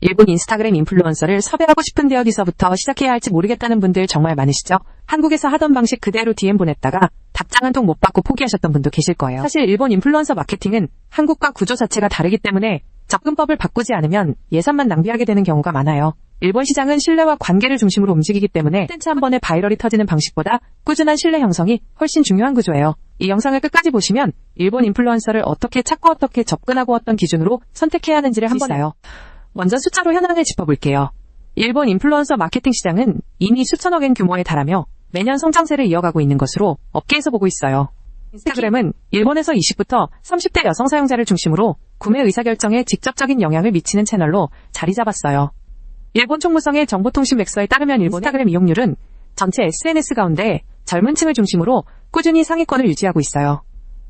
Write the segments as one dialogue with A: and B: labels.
A: 일본 인스타그램 인플루언서를 섭외하고 싶은데 어디서부터 시작해야 할지 모르겠다는 분들 정말 많으시죠? 한국에서 하던 방식 그대로 DM 보냈다가 답장 한 통 못 받고 포기하셨던 분도 계실 거예요. 사실 일본 인플루언서 마케팅은 한국과 구조 자체가 다르기 때문에 접근법을 바꾸지 않으면 예산만 낭비하게 되는 경우가 많아요. 일본 시장은 신뢰와 관계를 중심으로 움직이기 때문에 콘텐츠 한 번에 바이럴이 터지는 방식보다 꾸준한 신뢰 형성이 훨씬 중요한 구조예요. 이 영상을 끝까지 보시면 일본 인플루언서를 어떻게 찾고 어떻게 접근하고 어떤 기준으로 선택해야 하는지를 한번 봐요. 먼저 숫자로 현황을 짚어볼게요. 일본 인플루언서 마케팅 시장은 이미 수천억 엔 규모에 달하며 매년 성장세를 이어가고 있는 것으로 업계에서 보고 있어요. 인스타그램은 일본에서 20부터 30대 여성 사용자를 중심으로 구매 의사결정에 직접적인 영향을 미치는 채널로 자리 잡았어요. 일본 총무성의 정보통신맥서에 따르면 일본 인스타그램 이용률은 전체 SNS 가운데 젊은 층을 중심으로 꾸준히 상위권을 유지하고 있어요.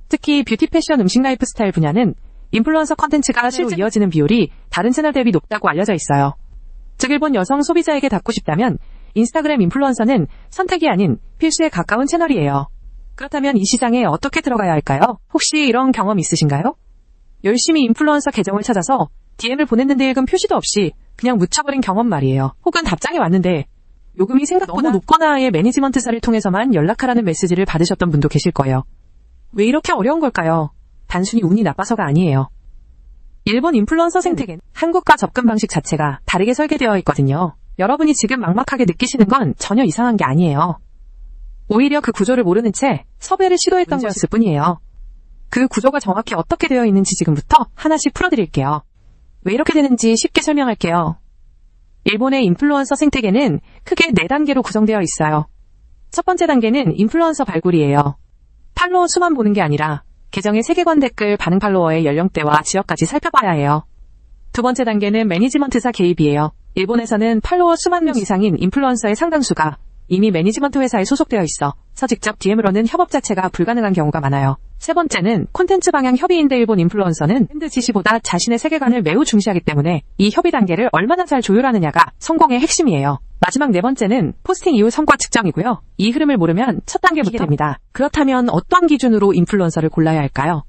A: 특히 뷰티 패션 음식 라이프스타일 분야는 인플루언서 컨텐츠가 실제로 이어지는 비율이 다른 채널 대비 높다고 알려져 있어요. 즉 일본 여성 소비자에게 닿고 싶다면 인스타그램 인플루언서는 선택이 아닌 필수에 가까운 채널이에요. 그렇다면 이 시장에 어떻게 들어가야 할까요? 혹시 이런 경험 있으신가요? 열심히 인플루언서 계정을 찾아서 DM을 보냈는데 읽은 표시도 없이 그냥 묻혀버린 경험 말이에요. 혹은 답장이 왔는데 요금이 생각보다 높거나 아예 매니지먼트사를 통해서만 연락하라는 메시지를 받으셨던 분도 계실 거예요. 왜 이렇게 어려운 걸까요? 단순히 운이 나빠서가 아니에요. 일본 인플루언서 생태계는 한국과 접근 방식 자체가 다르게 설계되어 있거든요. 여러분이 지금 막막하게 느끼시는 건 전혀 이상한 게 아니에요. 오히려 그 구조를 모르는 채 섭외를 시도했던 것일 뿐이에요. 그 구조가 정확히 어떻게 되어 있는지 지금부터 하나씩 풀어드릴게요. 왜 이렇게 되는지 쉽게 설명할게요. 일본의 인플루언서 생태계는 크게 4단계로 구성되어 있어요. 첫 번째 단계는 인플루언서 발굴이에요. 팔로워 수만 보는 게 아니라 계정의 세계관 댓글, 반응 팔로워의 연령대와 지역까지 살펴봐야 해요. 두 번째 단계는 매니지먼트사 개입이에요. 일본에서는 팔로워 수만 명 이상인 인플루언서의 상당수가 이미 매니지먼트 회사에 소속되어 있어 직접 DM으로는 협업 자체가 불가능한 경우가 많아요. 세 번째는 콘텐츠 방향 협의인데 일본 인플루언서는 브랜드 지시보다 자신의 세계관을 매우 중시하기 때문에 이 협의 단계를 얼마나 잘 조율하느냐가 성공의 핵심이에요. 마지막 네 번째는 포스팅 이후 성과 측정이고요. 이 흐름을 모르면 첫 단계부터 됩니다. 그렇다면 어떤 기준으로 인플루언서를 골라야 할까요?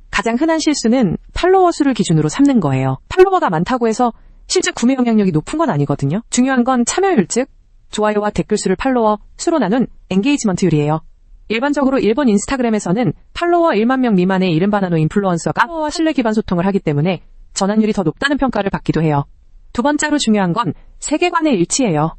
A: 가장 흔한 실수는 팔로워 수를 기준으로 삼는 거예요. 팔로워가 많다고 해서 실제 구매 영향력이 높은 건 아니거든요. 중요한 건 참여율, 즉 좋아요와 댓글 수를 팔로워 수로 나눈 엔게이지먼트율이에요. 일반적으로 일본 인스타그램에서는 팔로워 1만 명 미만의 이른바 나노 인플루언서가 팔로워와 신뢰 기반 소통을 하기 때문에 전환율이 더 높다는 평가를 받기도 해요. 두 번째로 중요한 건 세계관의 일치예요.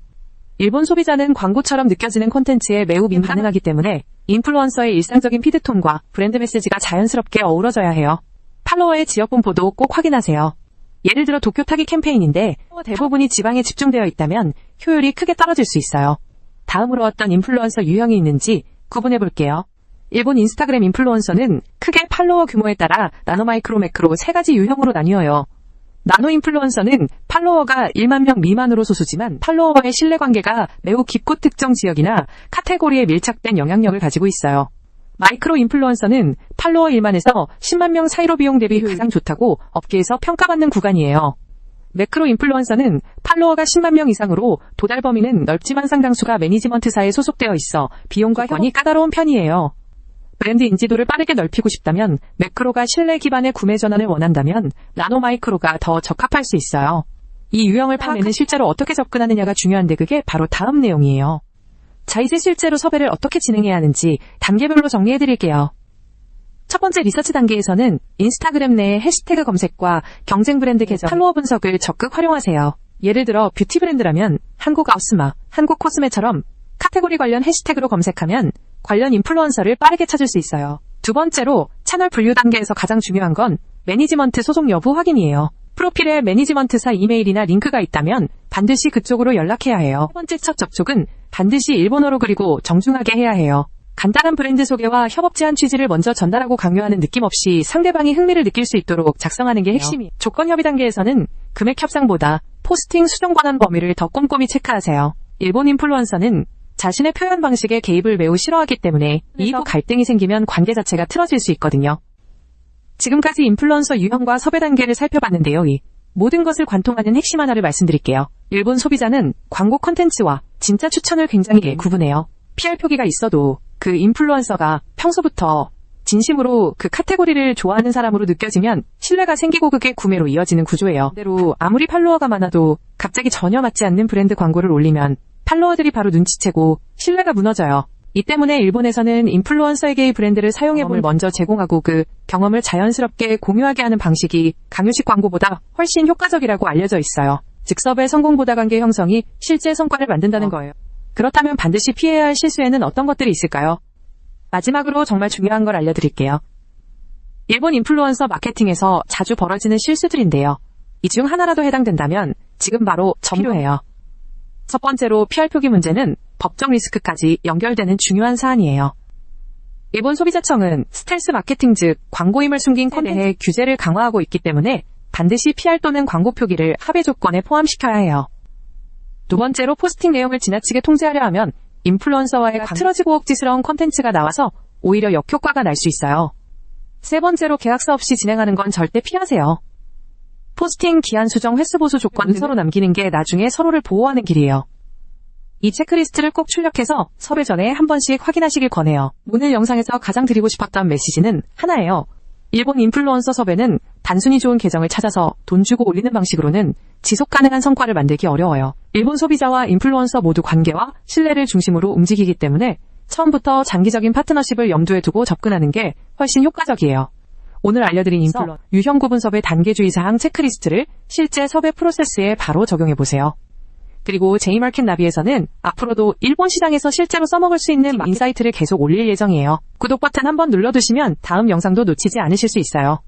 A: 일본 소비자는 광고처럼 느껴지는 콘텐츠에 매우 민감하기 때문에 인플루언서의 일상적인 피드톤과 브랜드 메시지가 자연스럽게 어우러져야 해요. 팔로워의 지역 분포도 꼭 확인하세요. 예를 들어 도쿄 타기 캠페인인데 대부분이 지방에 집중되어 있다면 효율이 크게 떨어질 수 있어요. 다음으로 어떤 인플루언서 유형이 있는지 구분해 볼게요. 일본 인스타그램 인플루언서는 크게 팔로워 규모에 따라 나노, 마이크로, 매크로 3가지 유형으로 나뉘어요. 나노 인플루언서는 팔로워가 1만 명 미만으로 소수지만 팔로워와의 신뢰관계가 매우 깊고 특정 지역이나 카테고리에 밀착된 영향력을 가지고 있어요. 마이크로 인플루언서는 팔로워 1만에서 10만 명 사이로 비용 대비 가장 좋다고 업계에서 평가받는 구간이에요. 매크로 인플루언서는 팔로워가 10만 명 이상으로 도달 범위는 넓지만 상당수가 매니지먼트사에 소속되어 있어 비용과 협업이 까다로운 편이에요. 브랜드 인지도를 빠르게 넓히고 싶다면 매크로가 신뢰 기반의 구매 전환을 원한다면 나노 마이크로가 더 적합할 수 있어요. 이 유형을 파악하면 실제로 어떻게 접근하느냐가 중요한데 그게 바로 다음 내용이에요. 자, 이제 실제로 섭외를 어떻게 진행해야 하는지 단계별로 정리해드릴게요. 첫 번째 리서치 단계에서는 인스타그램 내의 해시태그 검색과 경쟁 브랜드 계정 팔로워 분석을 적극 활용하세요. 예를 들어 뷰티 브랜드라면 한국 아우스마, 한국 코스메처럼 카테고리 관련 해시태그로 검색하면 관련 인플루언서를 빠르게 찾을 수 있어요. 두 번째로 채널 분류 단계에서 가장 중요한 건 매니지먼트 소속 여부 확인이에요. 프로필에 매니지먼트사 이메일이나 링크가 있다면 반드시 그쪽으로 연락해야 해요. 세 번째 첫 접촉은 반드시 일본어로 그리고 정중하게 해야 해요. 간단한 브랜드 소개와 협업 제안 취지를 먼저 전달하고 강요하는 느낌 없이 상대방이 흥미를 느낄 수 있도록 작성하는 게 핵심이에요. 조건 협의 단계에서는 금액 협상보다 포스팅 수정 권한 범위를 더 꼼꼼히 체크하세요. 일본 인플루언서는 자신의 표현 방식에 개입을 매우 싫어하기 때문에 이후 갈등이 생기면 관계 자체가 틀어질 수 있거든요. 지금까지 인플루언서 유형과 섭외 단계를 살펴봤는데요. 이 모든 것을 관통하는 핵심 하나를 말씀드릴게요. 일본 소비자는 광고 콘텐츠와 진짜 추천을 굉장히 구분해요. PR 표기가 있어도 그 인플루언서가 평소부터 진심으로 그 카테고리를 좋아하는 사람으로 느껴지면 신뢰가 생기고 그게 구매로 이어지는 구조예요. 반대로 아무리 팔로워가 많아도 갑자기 전혀 맞지 않는 브랜드 광고를 올리면 팔로워들이 바로 눈치채고 신뢰가 무너져요. 이 때문에 일본에서는 인플루언서에게 브랜드를 사용해봄을 먼저 제공하고 그 경험을 자연스럽게 공유하게 하는 방식이 강요식 광고보다 훨씬 효과적이라고 알려져 있어요. 즉석의 성공보다 관계 형성이 실제 성과를 만든다는 거예요. 그렇다면 반드시 피해야 할 실수에는 어떤 것들이 있을까요? 마지막으로 정말 중요한 걸 알려드릴게요. 일본 인플루언서 마케팅에서 자주 벌어지는 실수들인데요. 이 중 하나라도 해당된다면 지금 바로 필요해요. 첫 번째로 피할 표기 문제는 법적 리스크까지 연결되는 중요한 사안이에요. 일본 소비자청은 스텔스 마케팅 즉 광고임을 숨긴 콘텐츠에 대해 규제를 강화하고 있기 때문에 반드시 PR 또는 광고 표기를 합의 조건에 포함시켜야 해요. 두 번째로 포스팅 내용을 지나치게 통제하려 하면 인플루언서와의 틀어지고 억지스러운 콘텐츠가 나와서 오히려 역효과가 날 수 있어요. 세 번째로 계약서 없이 진행하는 건 절대 피하세요. 포스팅 기한 수정 횟수 보수 조건 서로 남기는 게 나중에 서로를 보호하는 길이에요. 이 체크리스트를 꼭 출력해서 섭외 전에 한 번씩 확인하시길 권해요. 오늘 영상에서 가장 드리고 싶었던 메시지는 하나예요. 일본 인플루언서 섭외는 단순히 좋은 계정을 찾아서 돈 주고 올리는 방식으로는 지속 가능한 성과를 만들기 어려워요. 일본 소비자와 인플루언서 모두 관계와 신뢰를 중심으로 움직이기 때문에 처음부터 장기적인 파트너십을 염두에 두고 접근하는 게 훨씬 효과적이에요. 오늘 알려드린 유형 구분 섭외 단계주의 사항 체크리스트를 실제 섭외 프로세스에 바로 적용해보세요. 그리고 J마켓 나비에서는 앞으로도 일본 시장에서 실제로 써먹을 수 있는 인사이트를 계속 올릴 예정이에요. 구독 버튼 한번 눌러두시면 다음 영상도 놓치지 않으실 수 있어요.